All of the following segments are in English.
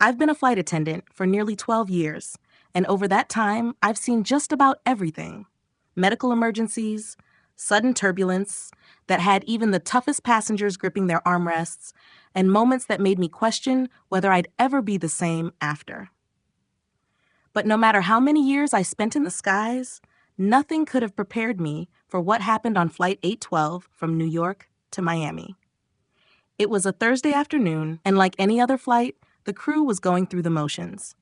I've been a flight attendant for nearly 12 years, and over that time, I've seen just about everything. Medical emergencies, sudden turbulence that had even the toughest passengers gripping their armrests, and moments that made me question whether I'd ever be the same after. But no matter how many years I spent in the skies, nothing could have prepared me for what happened on Flight 812 from New York to Miami. It was a Thursday afternoon, and like any other flight, the crew was going through the motions.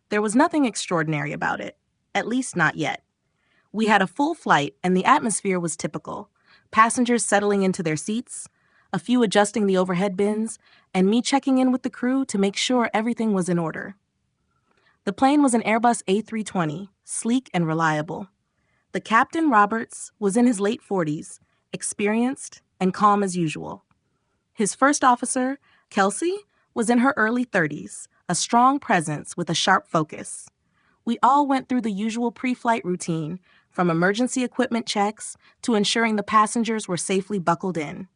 There was nothing extraordinary about it, at least not yet. We had a full flight, and the atmosphere was typical. Passengers settling into their seats, a few adjusting the overhead bins, and me checking in with the crew to make sure everything was in order. The plane was an Airbus A320, sleek and reliable. The captain, Roberts, was in his late 40s, experienced and calm as usual. His first officer, Kelsey, was in her early 30s, a strong presence with a sharp focus. We all went through the usual pre-flight routine, from emergency equipment checks to ensuring the passengers were safely buckled in.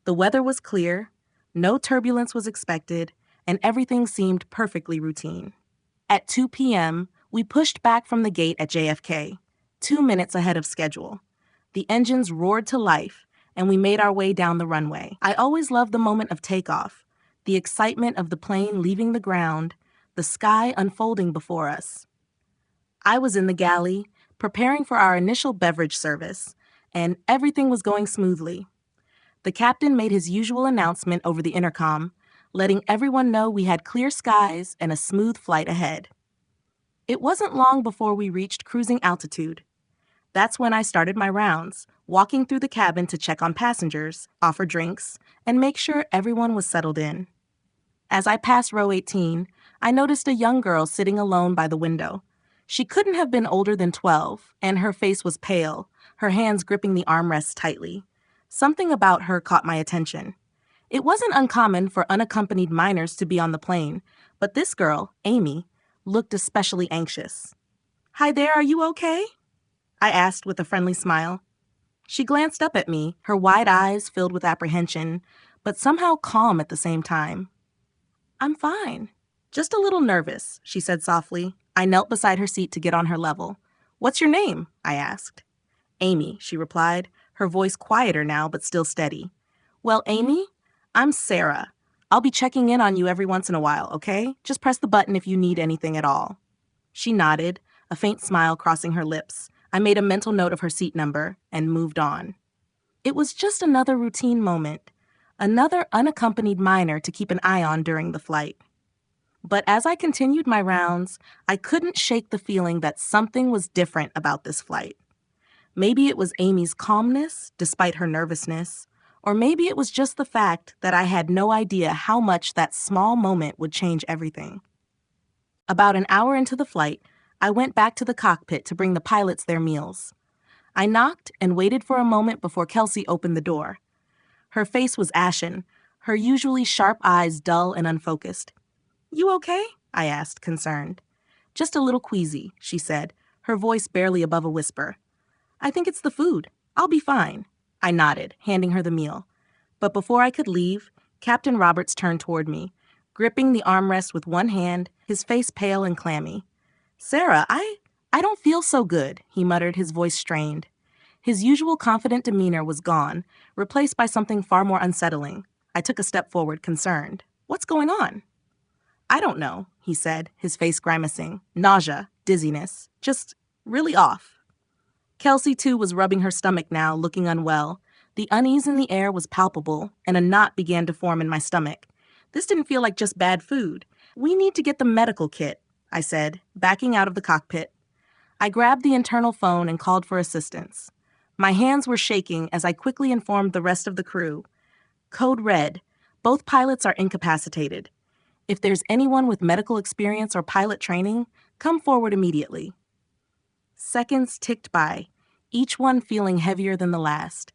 The weather was clear, no turbulence was expected, and everything seemed perfectly routine. At 2 p.m., we pushed back from the gate at JFK, 2 minutes ahead of schedule. The engines roared to life, and we made our way down the runway. I always loved the moment of takeoff, the excitement of the plane leaving the ground, the sky unfolding before us. I was in the galley, preparing for our initial beverage service, and everything was going smoothly. The captain made his usual announcement over the intercom, letting everyone know we had clear skies and a smooth flight ahead. It wasn't long before we reached cruising altitude. That's when I started my rounds, walking through the cabin to check on passengers, offer drinks, and make sure everyone was settled in. As I passed row 18, I noticed a young girl sitting alone by the window. She couldn't have been older than 12, and her face was pale, her hands gripping the armrests tightly. Something about her caught my attention. It wasn't uncommon for unaccompanied minors to be on the plane, but this girl, Amy, looked especially anxious. "Hi there, are you okay?" I asked with a friendly smile. She glanced up at me, her wide eyes filled with apprehension, but somehow calm at the same time. "I'm fine. Just a little nervous," she said softly. I knelt beside her seat to get on her level. "What's your name?" I asked. "Amy," she replied, her voice quieter now but still steady. "Well, Amy, I'm Sarah. I'll be checking in on you every once in a while, okay? Just press the button if you need anything at all." She nodded, a faint smile crossing her lips. I made a mental note of her seat number and moved on. It was just another routine moment, another unaccompanied minor to keep an eye on during the flight. But as I continued my rounds, I couldn't shake the feeling that something was different about this flight. Maybe it was Amy's calmness, despite her nervousness, or maybe it was just the fact that I had no idea how much that small moment would change everything. About an hour into the flight, I went back to the cockpit to bring the pilots their meals. I knocked and waited for a moment before Kelsey opened the door. Her face was ashen, her usually sharp eyes dull and unfocused. "You okay?" I asked, concerned. "Just a little queasy," she said, her voice barely above a whisper. "I think it's the food. I'll be fine." I nodded, handing her the meal. But before I could leave, Captain Roberts turned toward me, gripping the armrest with one hand, his face pale and clammy. "Sarah, I don't feel so good," he muttered, his voice strained. His usual confident demeanor was gone, replaced by something far more unsettling. I took a step forward, concerned. "What's going on?" "I don't know," he said, his face grimacing. "Nausea, dizziness, just really off." Kelsey, too, was rubbing her stomach now, looking unwell. The unease in the air was palpable, and a knot began to form in my stomach. This didn't feel like just bad food. "We need to get the medical kit," I said, backing out of the cockpit. I grabbed the internal phone and called for assistance. My hands were shaking as I quickly informed the rest of the crew. "Code red. Both pilots are incapacitated. If there's anyone with medical experience or pilot training, come forward immediately." Seconds ticked by, each one feeling heavier than the last.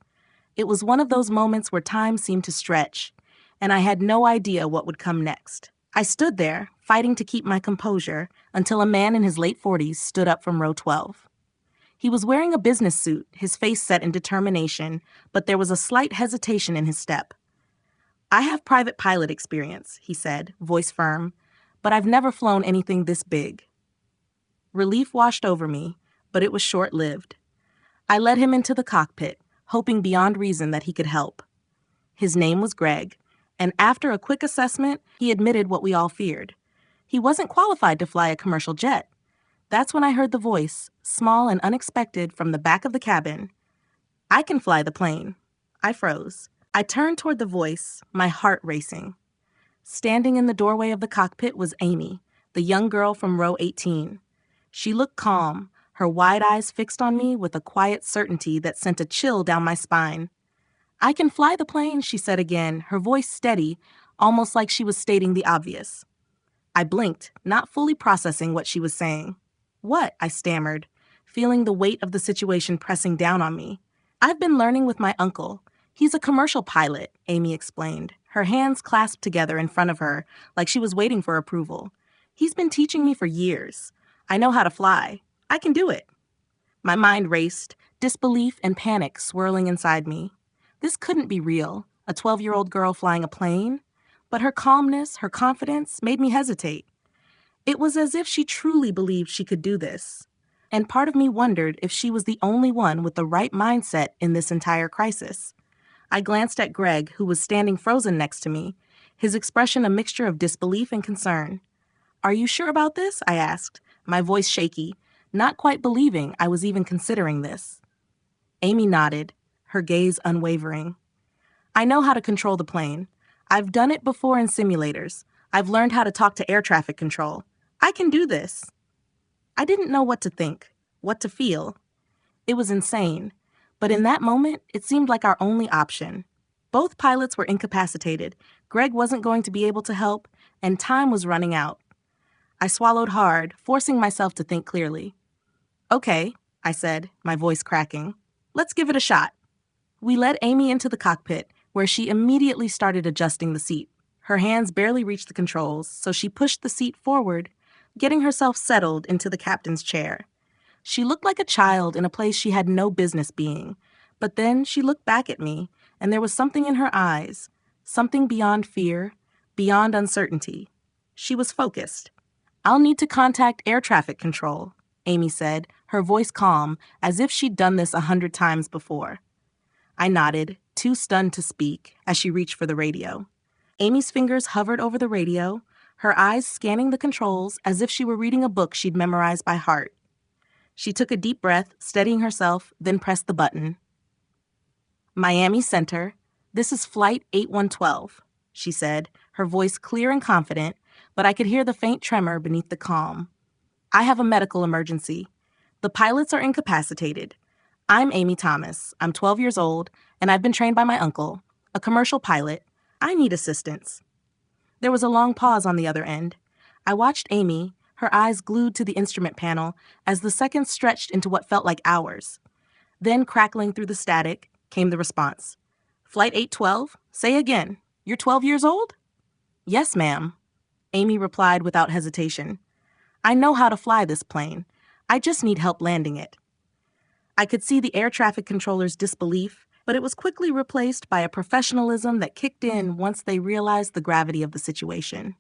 It was one of those moments where time seemed to stretch, and I had no idea what would come next. I stood there, fighting to keep my composure, until a man in his late 40s stood up from row 12. He was wearing a business suit, his face set in determination, but there was a slight hesitation in his step. "I have private pilot experience," he said, voice firm, but I've never flown anything this big. Relief washed over me, but it was short-lived. I led him into the cockpit, hoping beyond reason that he could help. His name was Greg, and after a quick assessment, he admitted what we all feared. He wasn't qualified to fly a commercial jet. That's when I heard the voice, small and unexpected, from the back of the cabin. "I can fly the plane." I froze. I turned toward the voice, my heart racing. Standing in the doorway of the cockpit was Amy, the young girl from row 18. She looked calm, her wide eyes fixed on me with a quiet certainty that sent a chill down my spine. "I can fly the plane," she said again, her voice steady, almost like she was stating the obvious. I blinked, not fully processing what she was saying. "What?" I stammered, feeling the weight of the situation pressing down on me. "I've been learning with my uncle. He's a commercial pilot," Amy explained, her hands clasped together in front of her like she was waiting for approval. "He's been teaching me for years. I know how to fly. I can do it." My mind raced, disbelief and panic swirling inside me. This couldn't be real, a 12-year-old girl flying a plane. But her calmness, her confidence, made me hesitate. It was as if she truly believed she could do this. And part of me wondered if she was the only one with the right mindset in this entire crisis. I glanced at Greg, who was standing frozen next to me, his expression a mixture of disbelief and concern. "Are you sure about this?" I asked, my voice shaky, not quite believing I was even considering this. Amy nodded, her gaze unwavering. "I know how to control the plane. I've done it before in simulators. I've learned how to talk to air traffic control. I can do this." I didn't know what to think, what to feel. It was insane, but in that moment, it seemed like our only option. Both pilots were incapacitated, Greg wasn't going to be able to help, and time was running out. I swallowed hard, forcing myself to think clearly. "Okay," I said, my voice cracking. "Let's give it a shot." We led Amy into the cockpit, where she immediately started adjusting the seat. Her hands barely reached the controls, so she pushed the seat forward, getting herself settled into the captain's chair. She looked like a child in a place she had no business being, but then she looked back at me, and there was something in her eyes, something beyond fear, beyond uncertainty. She was focused. "I'll need to contact air traffic control," Amy said, her voice calm, as if she'd done this 100 times before. I nodded, too stunned to speak, as she reached for the radio. Amy's fingers hovered over the radio, her eyes scanning the controls as if she were reading a book she'd memorized by heart. She took a deep breath, steadying herself, then pressed the button. "Miami Center, this is Flight 8112, she said, her voice clear and confident, but I could hear the faint tremor beneath the calm. "I have a medical emergency. The pilots are incapacitated. I'm Amy Thomas. I'm 12 years old, and I've been trained by my uncle, a commercial pilot. I need assistance." There was a long pause on the other end. I watched Amy, her eyes glued to the instrument panel, as the seconds stretched into what felt like hours. Then, crackling through the static, came the response. "Flight 812? Say again. You're 12 years old?" "Yes, ma'am," Amy replied without hesitation. "I know how to fly this plane. I just need help landing it." I could see the air traffic controller's disbelief, but it was quickly replaced by a professionalism that kicked in once they realized the gravity of the situation.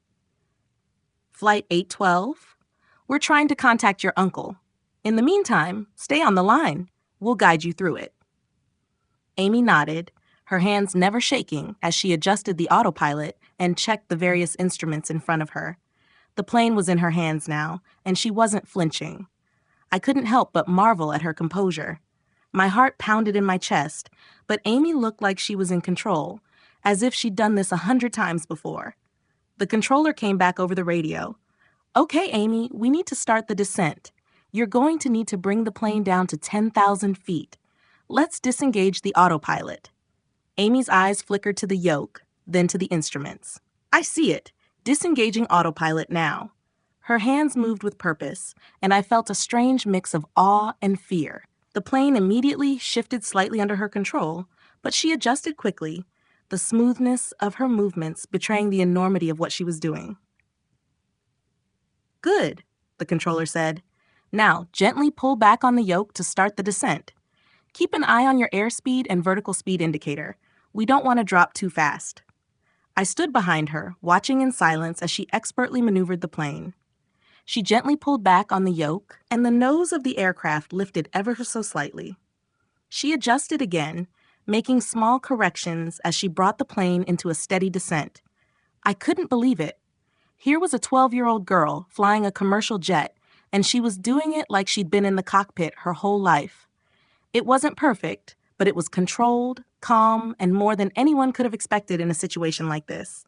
"Flight 812? We're trying to contact your uncle. In the meantime, stay on the line. We'll guide you through it." Amy nodded, her hands never shaking as she adjusted the autopilot and checked the various instruments in front of her. The plane was in her hands now, and she wasn't flinching. I couldn't help but marvel at her composure. My heart pounded in my chest, but Amy looked like she was in control, as if she'd done this 100 times before. The controller came back over the radio. "Okay, Amy, we need to start the descent. You're going to need to bring the plane down to 10,000 feet. Let's disengage the autopilot." Amy's eyes flickered to the yoke, then to the instruments. "I see it. Disengaging autopilot now." Her hands moved with purpose, and I felt a strange mix of awe and fear. The plane immediately shifted slightly under her control, but she adjusted quickly, the smoothness of her movements betraying the enormity of what she was doing. "Good," the controller said. "Now, gently pull back on the yoke to start the descent. Keep an eye on your airspeed and vertical speed indicator. We don't want to drop too fast." I stood behind her, watching in silence as she expertly maneuvered the plane. She gently pulled back on the yoke, and the nose of the aircraft lifted ever so slightly. She adjusted again, making small corrections as she brought the plane into a steady descent. I couldn't believe it. Here was a 12-year-old girl flying a commercial jet, and she was doing it like she'd been in the cockpit her whole life. It wasn't perfect, but it was controlled, calm, and more than anyone could have expected in a situation like this.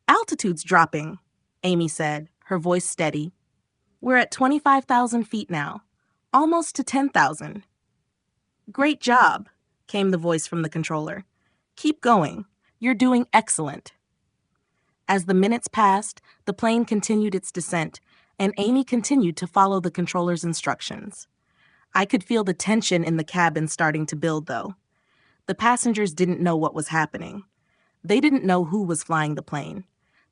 "Altitude's dropping," Amy said, her voice steady. "We're at 25,000 feet now, almost to 10,000. "Great job," came the voice from the controller. "Keep going. You're doing excellent." As the minutes passed, the plane continued its descent, and Amy continued to follow the controller's instructions. I could feel the tension in the cabin starting to build, though. The passengers didn't know what was happening. They didn't know who was flying the plane.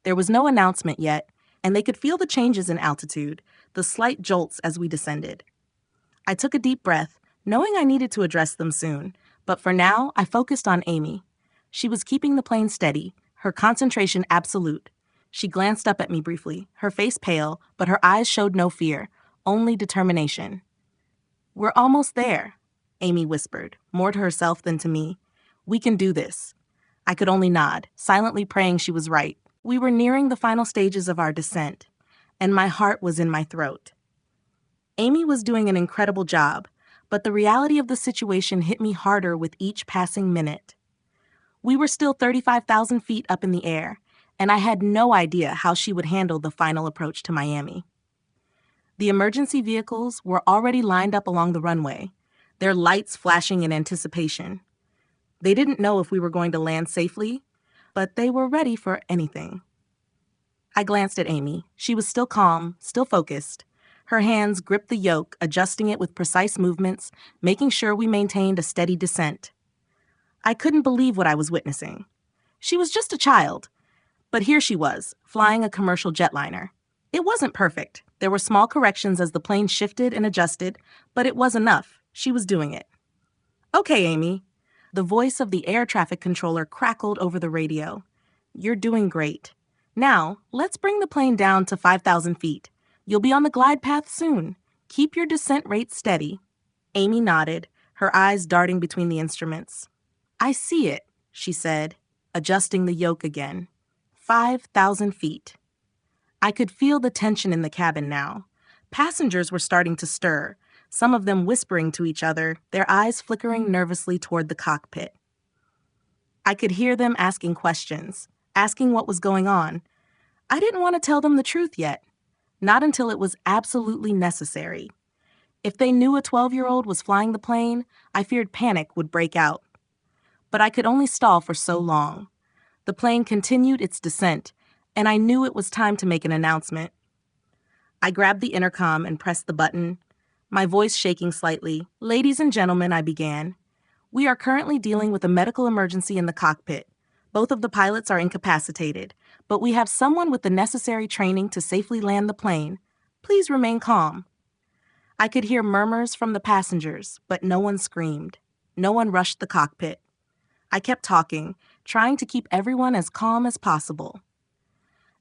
There was no announcement yet, and they could feel the changes in altitude, the slight jolts as we descended. I took a deep breath, knowing I needed to address them soon, but for now, I focused on Amy. She was keeping the plane steady, her concentration absolute. She glanced up at me briefly, her face pale, but her eyes showed no fear, only determination. "We're almost there," Amy whispered, more to herself than to me. "We can do this." I could only nod, silently praying she was right. We were nearing the final stages of our descent, and my heart was in my throat. Amy was doing an incredible job, but the reality of the situation hit me harder with each passing minute. We were still 35,000 feet up in the air, and I had no idea how she would handle the final approach to Miami. The emergency vehicles were already lined up along the runway, their lights flashing in anticipation. They didn't know if we were going to land safely, but they were ready for anything. I glanced at Amy. She was still calm, still focused. Her hands gripped the yoke, adjusting it with precise movements, making sure we maintained a steady descent. I couldn't believe what I was witnessing. She was just a child, but here she was, flying a commercial jetliner. It wasn't perfect. There were small corrections as the plane shifted and adjusted, but it was enough. She was doing it. "Okay, Amy." The voice of the air traffic controller crackled over the radio. "You're doing great. Now, let's bring the plane down to 5,000 feet. You'll be on the glide path soon. Keep your descent rate steady." Amy nodded, her eyes darting between the instruments. "I see it," she said, adjusting the yoke again. 5,000 feet. I could feel the tension in the cabin now. Passengers were starting to stir, some of them whispering to each other, their eyes flickering nervously toward the cockpit. I could hear them asking questions, asking what was going on. I didn't want to tell them the truth yet. Not until it was absolutely necessary. If they knew a 12-year-old was flying the plane, I feared panic would break out. But I could only stall for so long. The plane continued its descent, and I knew it was time to make an announcement. I grabbed the intercom and pressed the button, my voice shaking slightly. "Ladies and gentlemen," I began, "we are currently dealing with a medical emergency in the cockpit. Both of the pilots are incapacitated, but we have someone with the necessary training to safely land the plane. Please remain calm." I could hear murmurs from the passengers, but no one screamed. No one rushed the cockpit. I kept talking, trying to keep everyone as calm as possible.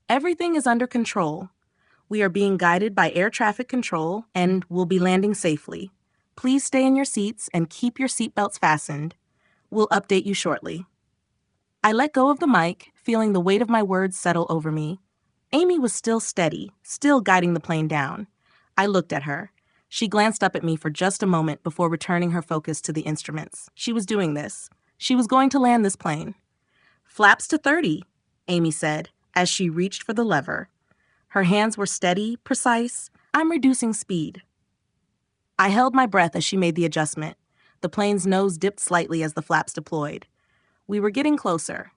"Everything is under control. We are being guided by air traffic control and will be landing safely. Please stay in your seats and keep your seatbelts fastened. We'll update you shortly." I let go of the mic, feeling the weight of my words settle over me. Amy was still steady, still guiding the plane down. I looked at her. She glanced up at me for just a moment before returning her focus to the instruments. She was doing this. She was going to land this plane. "Flaps to 30, Amy said, as she reached for the lever. Her hands were steady, precise. "I'm reducing speed." I held my breath as she made the adjustment. The plane's nose dipped slightly as the flaps deployed. We were getting closer.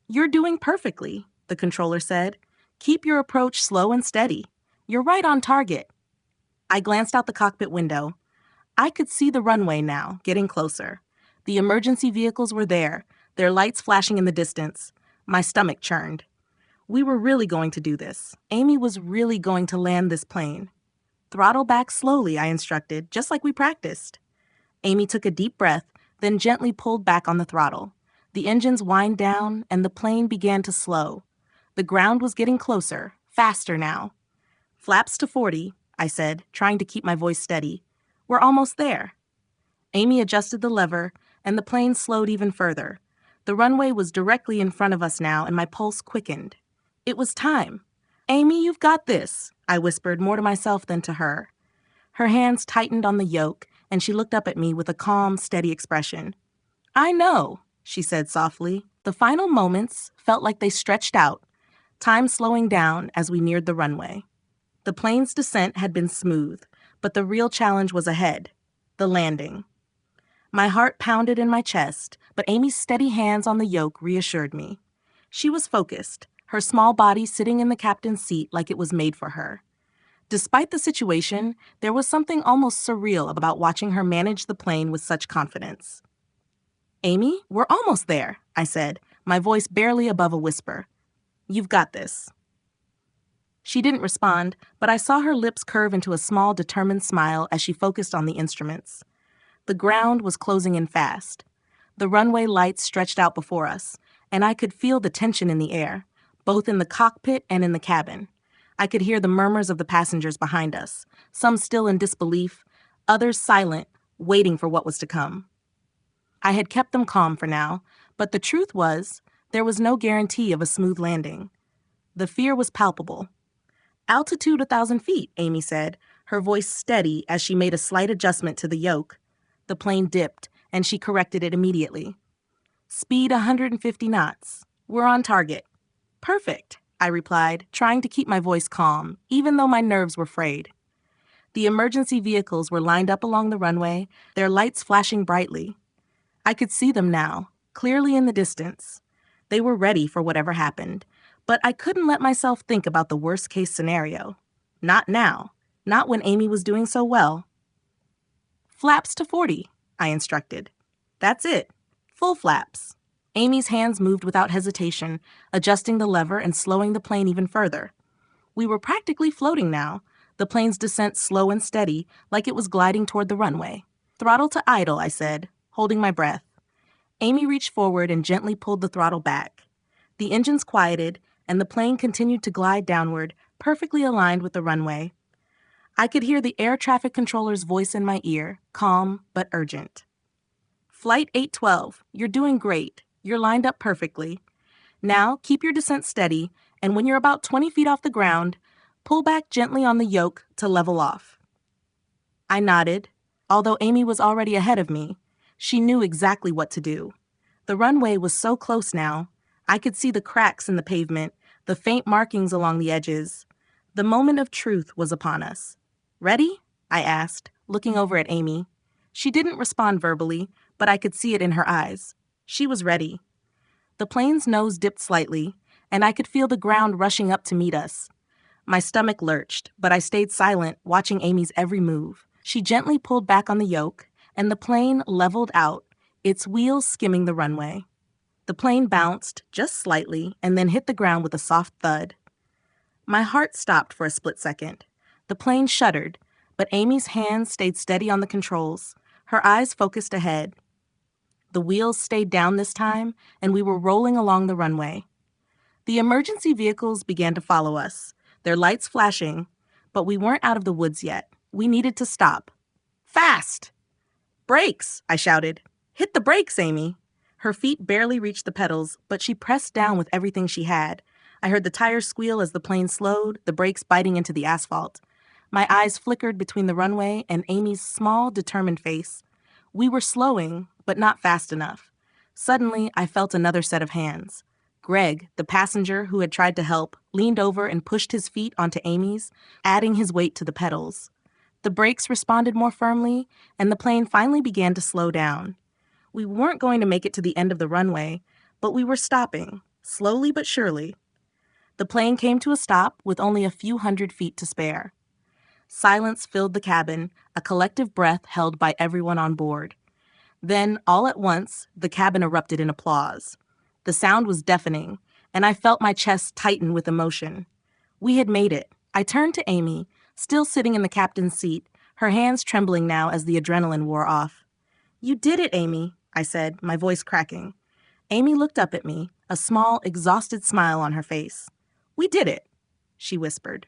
"You're doing perfectly," the controller said. "Keep your approach slow and steady. You're right on target." I glanced out the cockpit window. I could see the runway now, getting closer. The emergency vehicles were there, their lights flashing in the distance. My stomach churned. We were really going to do this. Amy was really going to land this plane. "Throttle back slowly," I instructed, just like we practiced. Amy took a deep breath, then gently pulled back on the throttle. The engines whined down, and the plane began to slow. The ground was getting closer, faster now. "Flaps to 40, I said, trying to keep my voice steady. "We're almost there." Amy adjusted the lever, and the plane slowed even further. The runway was directly in front of us now, and my pulse quickened. It was time. "Amy, you've got this," I whispered, more to myself than to her. Her hands tightened on the yoke, and she looked up at me with a calm, steady expression. "I know," she said softly. The final moments felt like they stretched out, time slowing down as we neared the runway. The plane's descent had been smooth, but the real challenge was ahead, the landing. My heart pounded in my chest, but Amy's steady hands on the yoke reassured me. She was focused, her small body sitting in the captain's seat like it was made for her. Despite the situation, there was something almost surreal about watching her manage the plane with such confidence. "Amy, we're almost there," I said, my voice barely above a whisper. "You've got this." She didn't respond, but I saw her lips curve into a small, determined smile as she focused on the instruments. The ground was closing in fast. The runway lights stretched out before us, and I could feel the tension in the air, both in the cockpit and in the cabin. I could hear the murmurs of the passengers behind us, some still in disbelief, others silent, waiting for what was to come. I had kept them calm for now, but the truth was, there was no guarantee of a smooth landing. The fear was palpable. "Altitude 1,000 feet, Amy said, her voice steady as she made a slight adjustment to the yoke. The plane dipped, and she corrected it immediately. "Speed 150 knots. We're on target." "Perfect," I replied, trying to keep my voice calm, even though my nerves were frayed. The emergency vehicles were lined up along the runway, their lights flashing brightly. I could see them now, clearly in the distance. They were ready for whatever happened, but I couldn't let myself think about the worst-case scenario. Not now. Not when Amy was doing so well. "Flaps to 40, I instructed. "That's it. Full flaps." Amy's hands moved without hesitation, adjusting the lever and slowing the plane even further. We were practically floating now, the plane's descent slow and steady, like it was gliding toward the runway. "Throttle to idle," I said, holding my breath. Amy reached forward and gently pulled the throttle back. The engines quieted, and the plane continued to glide downward, perfectly aligned with the runway. I could hear the air traffic controller's voice in my ear, calm but urgent. "Flight 812, you're doing great. You're lined up perfectly. Now, keep your descent steady, and when you're about 20 feet off the ground, pull back gently on the yoke to level off." I nodded. Although Amy was already ahead of me, she knew exactly what to do. The runway was so close now. I could see the cracks in the pavement, the faint markings along the edges. The moment of truth was upon us. "Ready?" I asked, looking over at Amy. She didn't respond verbally, but I could see it in her eyes. She was ready. The plane's nose dipped slightly, and I could feel the ground rushing up to meet us. My stomach lurched, but I stayed silent, watching Amy's every move. She gently pulled back on the yoke, and the plane leveled out, its wheels skimming the runway. The plane bounced, just slightly, and then hit the ground with a soft thud. My heart stopped for a split second. The plane shuddered, but Amy's hands stayed steady on the controls, her eyes focused ahead. The wheels stayed down this time, and we were rolling along the runway. The emergency vehicles began to follow us, their lights flashing, but we weren't out of the woods yet. We needed to stop. "Fast!" "Brakes!" I shouted. "Hit the brakes, Amy!" Her feet barely reached the pedals, but she pressed down with everything she had. I heard the tires squeal as the plane slowed, the brakes biting into the asphalt. My eyes flickered between the runway and Amy's small, determined face. We were slowing, but not fast enough. Suddenly, I felt another set of hands. Greg, the passenger who had tried to help, leaned over and pushed his feet onto Amy's, adding his weight to the pedals. The brakes responded more firmly, and the plane finally began to slow down. We weren't going to make it to the end of the runway, but we were stopping, slowly but surely. The plane came to a stop with only a few 100 feet to spare. Silence filled the cabin, a collective breath held by everyone on board. Then, all at once, the cabin erupted in applause. The sound was deafening, and I felt my chest tighten with emotion. We had made it. I turned to Amy, still sitting in the captain's seat, her hands trembling now as the adrenaline wore off. "You did it, Amy," I said, my voice cracking. Amy looked up at me, a small, exhausted smile on her face. "We did it," she whispered.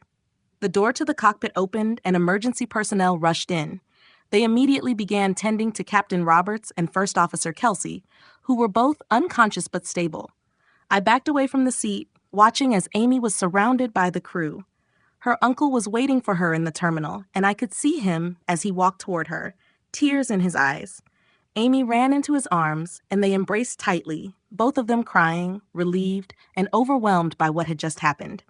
The door to the cockpit opened and emergency personnel rushed in. They immediately began tending to Captain Roberts and First Officer Kelsey, who were both unconscious but stable. I backed away from the seat, watching as Amy was surrounded by the crew. Her uncle was waiting for her in the terminal, and I could see him as he walked toward her, tears in his eyes. Amy ran into his arms, and they embraced tightly, both of them crying, relieved, and overwhelmed by what had just happened.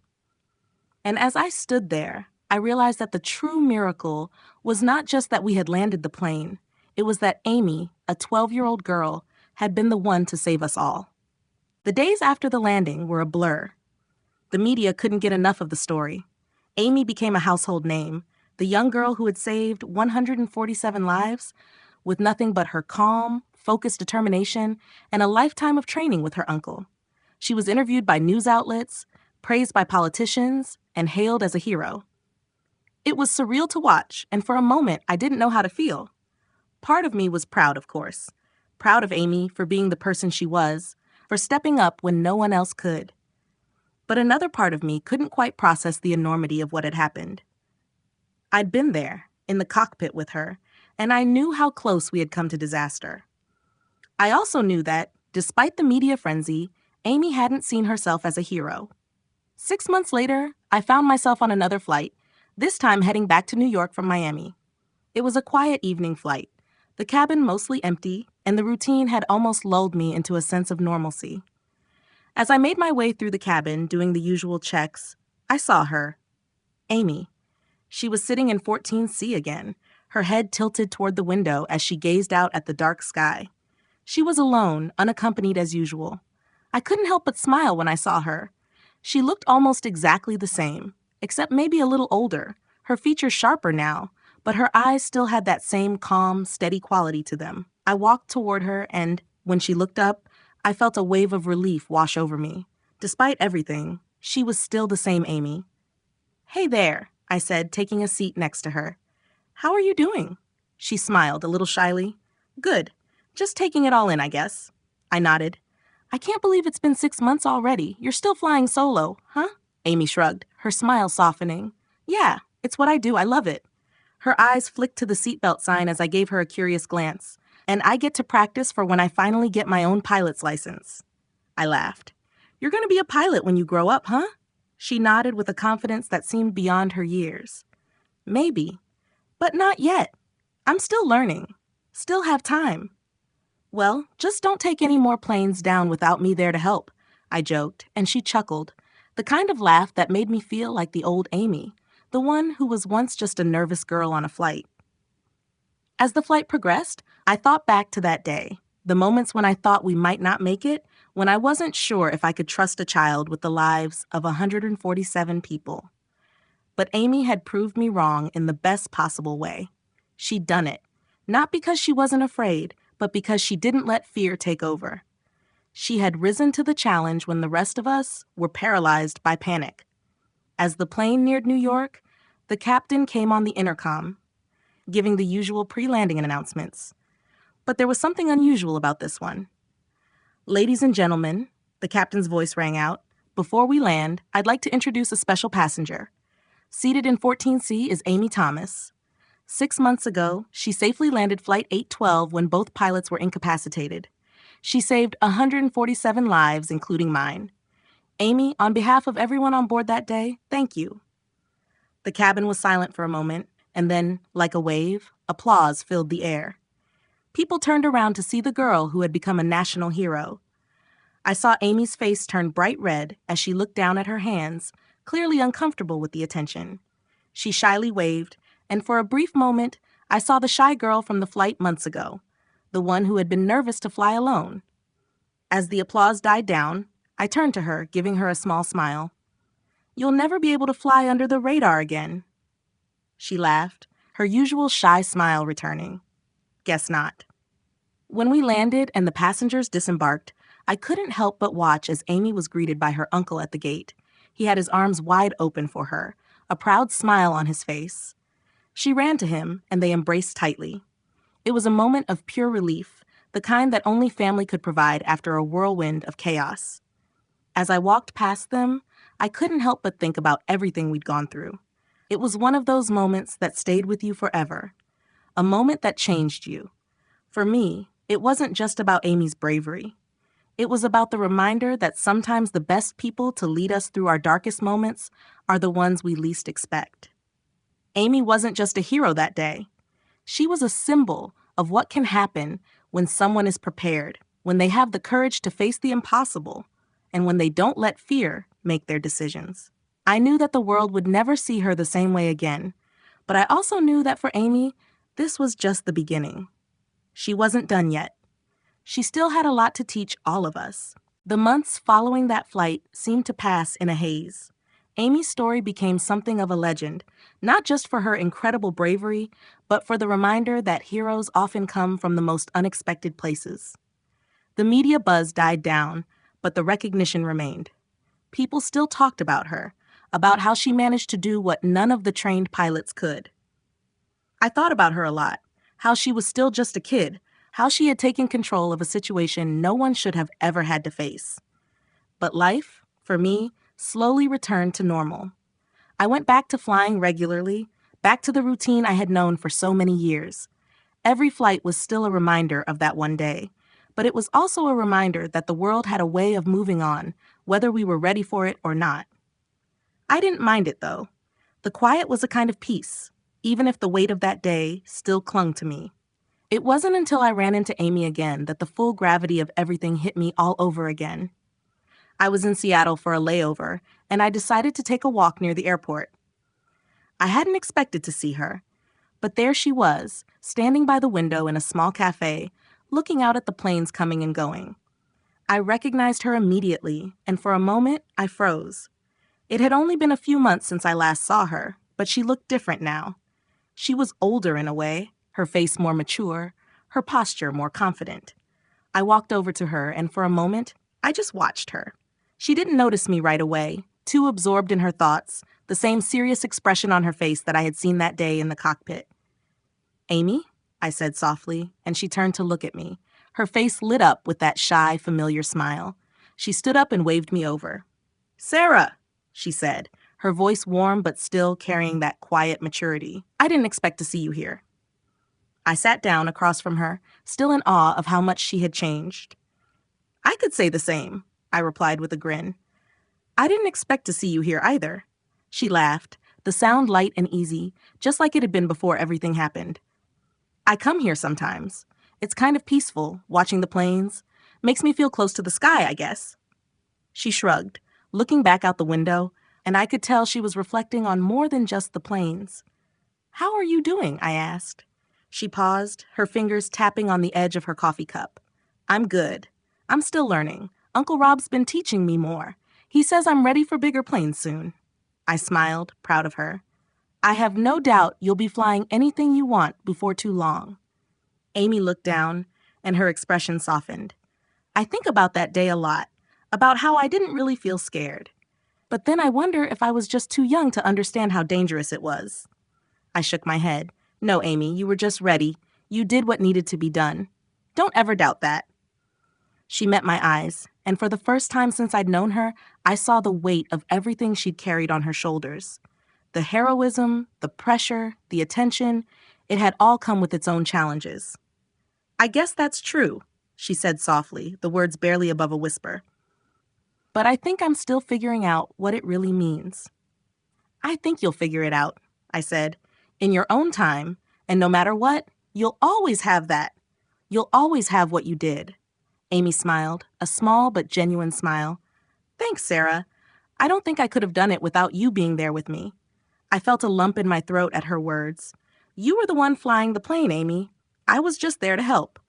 And as I stood there, I realized that the true miracle was not just that we had landed the plane. It was that Amy, a 12-year-old girl, had been the one to save us all. The days after the landing were a blur. The media couldn't get enough of the story. Amy became a household name, the young girl who had saved 147 lives with nothing but her calm, focused determination and a lifetime of training with her uncle. She was interviewed by news outlets, praised by politicians, and hailed as a hero. It was surreal to watch, and for a moment, I didn't know how to feel. Part of me was proud, of course. Proud of Amy for being the person she was, for stepping up when no one else could. But another part of me couldn't quite process the enormity of what had happened. I'd been there, in the cockpit with her, and I knew how close we had come to disaster. I also knew that, despite the media frenzy, Amy hadn't seen herself as a hero. 6 months later, I found myself on another flight, this time heading back to New York from Miami. It was a quiet evening flight, the cabin mostly empty, and the routine had almost lulled me into a sense of normalcy. As I made my way through the cabin, doing the usual checks, I saw her, Amy. She was sitting in 14C again, her head tilted toward the window as she gazed out at the dark sky. She was alone, unaccompanied as usual. I couldn't help but smile when I saw her. She looked almost exactly the same, except maybe a little older, her features sharper now, but her eyes still had that same calm, steady quality to them. I walked toward her and, when she looked up, I felt a wave of relief wash over me. Despite everything, she was still the same Amy. "Hey there," I said, taking a seat next to her. "How are you doing?" She smiled a little shyly. "Good. Just taking it all in, I guess." I nodded. "I can't believe it's been 6 months already. You're still flying solo, huh?" Amy shrugged, her smile softening. "Yeah, it's what I do. I love it." Her eyes flicked to the seatbelt sign as I gave her a curious glance. "And I get to practice for when I finally get my own pilot's license." I laughed. "You're going to be a pilot when you grow up, huh?" She nodded with a confidence that seemed beyond her years. "Maybe, but not yet. I'm still learning. Still have time." "Well, just don't take any more planes down without me there to help," I joked, and she chuckled, the kind of laugh that made me feel like the old Amy, the one who was once just a nervous girl on a flight. As the flight progressed, I thought back to that day, the moments when I thought we might not make it, when I wasn't sure if I could trust a child with the lives of 147 people. But Amy had proved me wrong in the best possible way. She'd done it, not because she wasn't afraid, but because she didn't let fear take over. She had risen to the challenge when the rest of us were paralyzed by panic. As the plane neared New York, the captain came on the intercom, giving the usual pre-landing announcements. But there was something unusual about this one. "Ladies and gentlemen," the captain's voice rang out, "before we land, I'd like to introduce a special passenger. Seated in 14C is Amy Thomas. 6 months ago, she safely landed Flight 812 when both pilots were incapacitated. She saved 147 lives, including mine. Amy, on behalf of everyone on board that day, thank you." The cabin was silent for a moment, and then, like a wave, applause filled the air. People turned around to see the girl who had become a national hero. I saw Amy's face turn bright red as she looked down at her hands, clearly uncomfortable with the attention. She shyly waved, and for a brief moment, I saw the shy girl from the flight months ago, the one who had been nervous to fly alone. As the applause died down, I turned to her, giving her a small smile. "You'll never be able to fly under the radar again." She laughed, her usual shy smile returning. "Guess not." When we landed and the passengers disembarked, I couldn't help but watch as Amy was greeted by her uncle at the gate. He had his arms wide open for her, a proud smile on his face. She ran to him, and they embraced tightly. It was a moment of pure relief, the kind that only family could provide after a whirlwind of chaos. As I walked past them, I couldn't help but think about everything we'd gone through. It was one of those moments that stayed with you forever, a moment that changed you. For me, it wasn't just about Amy's bravery. It was about the reminder that sometimes the best people to lead us through our darkest moments are the ones we least expect. Amy wasn't just a hero that day. She was a symbol of what can happen when someone is prepared, when they have the courage to face the impossible, and when they don't let fear make their decisions. I knew that the world would never see her the same way again, but I also knew that for Amy, this was just the beginning. She wasn't done yet. She still had a lot to teach all of us. The months following that flight seemed to pass in a haze. Amy's story became something of a legend, not just for her incredible bravery, but for the reminder that heroes often come from the most unexpected places. The media buzz died down, but the recognition remained. People still talked about her, about how she managed to do what none of the trained pilots could. I thought about her a lot, how she was still just a kid, how she had taken control of a situation no one should have ever had to face. But life, for me, slowly returned to normal. I went back to flying regularly, back to the routine I had known for so many years. Every flight was still a reminder of that one day, but it was also a reminder that the world had a way of moving on, whether we were ready for it or not. I didn't mind it, though. The quiet was a kind of peace, even if the weight of that day still clung to me. It wasn't until I ran into Amy again that the full gravity of everything hit me all over again. I was in Seattle for a layover, and I decided to take a walk near the airport. I hadn't expected to see her, but there she was, standing by the window in a small cafe, looking out at the planes coming and going. I recognized her immediately, and for a moment, I froze. It had only been a few months since I last saw her, but she looked different now. She was older in a way, her face more mature, her posture more confident. I walked over to her, and for a moment, I just watched her. She didn't notice me right away, too absorbed in her thoughts, the same serious expression on her face that I had seen that day in the cockpit. "Amy?" I said softly, and she turned to look at me. Her face lit up with that shy, familiar smile. She stood up and waved me over. "Sarah," she said, her voice warm but still carrying that quiet maturity. "I didn't expect to see you here." I sat down across from her, still in awe of how much she had changed. "I could say the same," I replied with a grin. "I didn't expect to see you here either." She laughed, the sound light and easy, just like it had been before everything happened. "I come here sometimes. It's kind of peaceful, watching the planes. Makes me feel close to the sky, I guess." She shrugged, looking back out the window, and I could tell she was reflecting on more than just the planes. "How are you doing?" I asked. She paused, her fingers tapping on the edge of her coffee cup. "I'm good. I'm still learning. Uncle Rob's been teaching me more. He says I'm ready for bigger planes soon." I smiled, proud of her. "I have no doubt you'll be flying anything you want before too long." Amy looked down, and her expression softened. "I think about that day a lot, about how I didn't really feel scared. But then I wonder if I was just too young to understand how dangerous it was." I shook my head. "No, Amy, you were just ready. You did what needed to be done. Don't ever doubt that." She met my eyes, and for the first time since I'd known her, I saw the weight of everything she'd carried on her shoulders. The heroism, the pressure, the attention, it had all come with its own challenges. "I guess that's true," she said softly, the words barely above a whisper. "But I think I'm still figuring out what it really means." "I think you'll figure it out," I said, "in your own time, and no matter what, you'll always have that. You'll always have what you did." Amy smiled, a small but genuine smile. "Thanks, Sarah. I don't think I could have done it without you being there with me." I felt a lump in my throat at her words. "You were the one flying the plane, Amy. I was just there to help."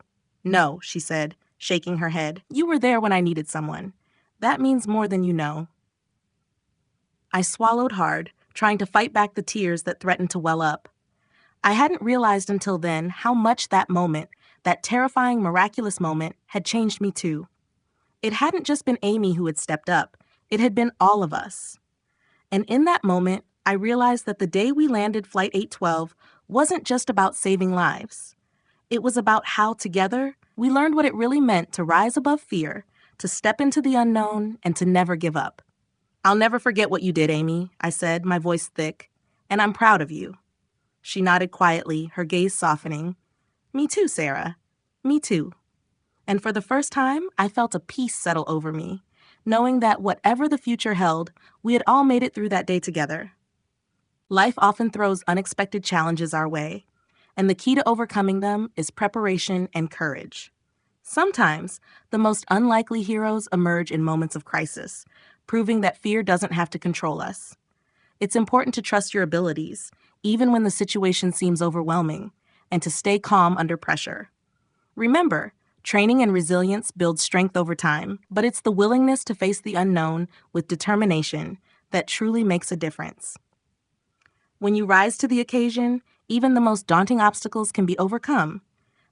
"No," she said, shaking her head. "You were there when I needed someone. That means more than you know." I swallowed hard, trying to fight back the tears that threatened to well up. I hadn't realized until then how much that moment, that terrifying, miraculous moment, had changed me too. It hadn't just been Amy who had stepped up. It had been all of us. And in that moment, I realized that the day we landed Flight 812 wasn't just about saving lives. It was about how together, We learned what it really meant to rise above fear, to step into the unknown, and to never give up. "I'll never forget what you did, Amy," I said, my voice thick, "and I'm proud of you." She nodded quietly, her gaze softening. "Me too, Sarah. Me too." And for the first time, I felt a peace settle over me, knowing that whatever the future held, we had all made it through that day together. Life often throws unexpected challenges our way, and the key to overcoming them is preparation and courage. Sometimes, the most unlikely heroes emerge in moments of crisis, proving that fear doesn't have to control us. It's important to trust your abilities, even when the situation seems overwhelming, and to stay calm under pressure. Remember, training and resilience build strength over time, but it's the willingness to face the unknown with determination that truly makes a difference. When you rise to the occasion, even the most daunting obstacles can be overcome,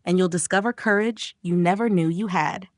and you'll discover courage you never knew you had.